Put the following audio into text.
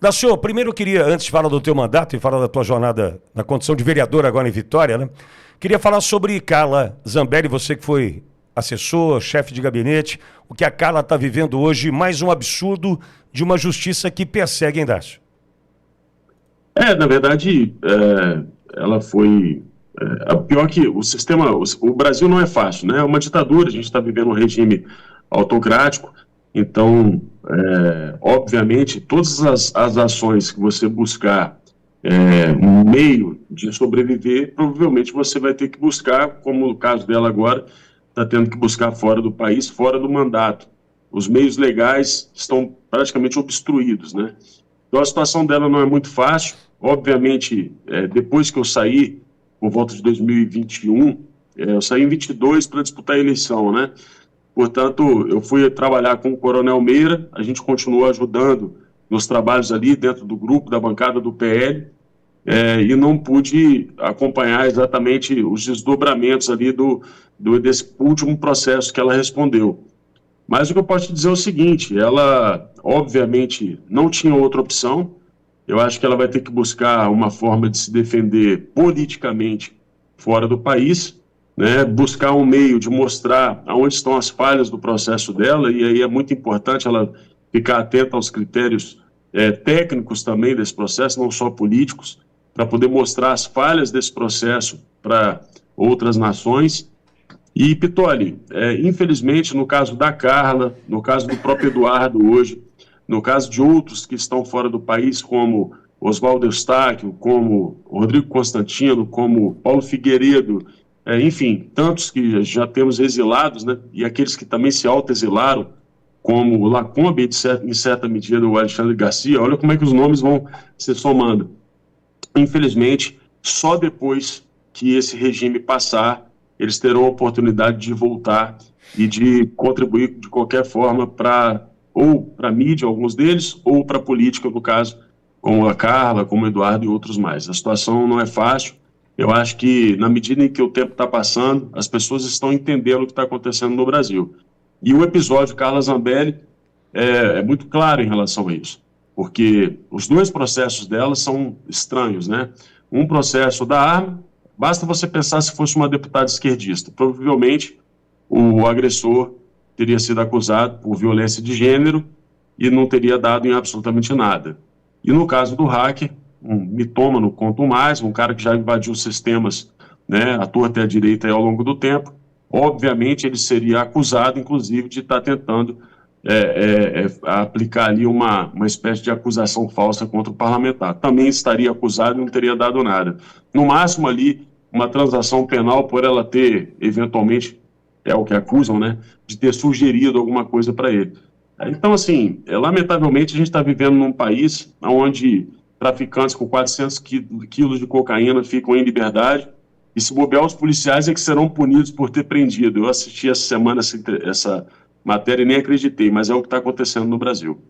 Daciô, primeiro eu queria, antes de falar do teu mandato e falar da tua jornada na condição de vereador agora em Vitória, né? Queria falar sobre Carla Zambelli, você que foi assessor, chefe de gabinete, o que a Carla está vivendo hoje, mais um absurdo de uma justiça que persegue, hein, Dácio? Na verdade, ela foi. Pior que o sistema. O Brasil não é fácil, né? É uma ditadura, a gente está vivendo um regime autocrático, então, obviamente, todas as ações que você buscar um meio de sobreviver, provavelmente você vai ter que buscar, como no caso dela agora, está tendo que buscar fora do país, fora do mandato. Os meios legais estão praticamente obstruídos, né? Então a situação dela não é muito fácil. Obviamente, depois que eu saí, por volta de 2021, eu saí em 22 para disputar a eleição, né? Portanto, eu fui trabalhar com o Coronel Meira, a gente continuou ajudando nos trabalhos ali dentro do grupo, da bancada do PL, e não pude acompanhar exatamente os desdobramentos ali desse último processo que ela respondeu. Mas o que eu posso te dizer é o seguinte: ela, obviamente, não tinha outra opção. Eu acho que ela vai ter que buscar uma forma de se defender politicamente fora do país, né? Buscar um meio de mostrar aonde estão as falhas do processo dela, e aí é muito importante ela ficar atenta aos critérios técnicos também desse processo, não só políticos, para poder mostrar as falhas desse processo para outras nações. E, Pitoli, infelizmente, no caso da Carla, no caso do próprio Eduardo hoje, no caso de outros que estão fora do país, como Oswaldo Eustáquio, como Rodrigo Constantino, como Paulo Figueiredo, enfim, tantos que já temos exilados, né, e aqueles que também se autoexilaram, como o Lacombe, em certa medida, o Alexandre Garcia, olha como é que os nomes vão se somando. Infelizmente, só depois que esse regime passar, eles terão a oportunidade de voltar e de contribuir de qualquer forma ou para a mídia, alguns deles, ou para a política, no caso, como a Carla, como o Eduardo e outros mais. A situação não é fácil. Eu acho que, na medida em que o tempo está passando, as pessoas estão entendendo o que está acontecendo no Brasil. E o episódio Carla Zambelli é muito claro em relação a isso, porque os dois processos dela são estranhos, né? Um processo da arma, basta você pensar se fosse uma deputada esquerdista. Provavelmente o agressor teria sido acusado por violência de gênero e não teria dado em absolutamente nada. E no caso do hacker, um mitômano quanto mais, um cara que já invadiu sistemas, né, à torta e à direita ao longo do tempo, obviamente ele seria acusado, inclusive, de estar tentando aplicar ali uma espécie de acusação falsa contra o parlamentar. Também estaria acusado e não teria dado nada. No máximo ali, uma transação penal por ela ter, eventualmente, é o que acusam, né, de ter sugerido alguma coisa para ele. Então, assim, lamentavelmente, a gente está vivendo num país onde traficantes com 400 quilos de cocaína ficam em liberdade, e se bobear, os policiais é que serão punidos por ter prendido. Eu assisti essa semana essa matéria e nem acreditei, mas é o que está acontecendo no Brasil.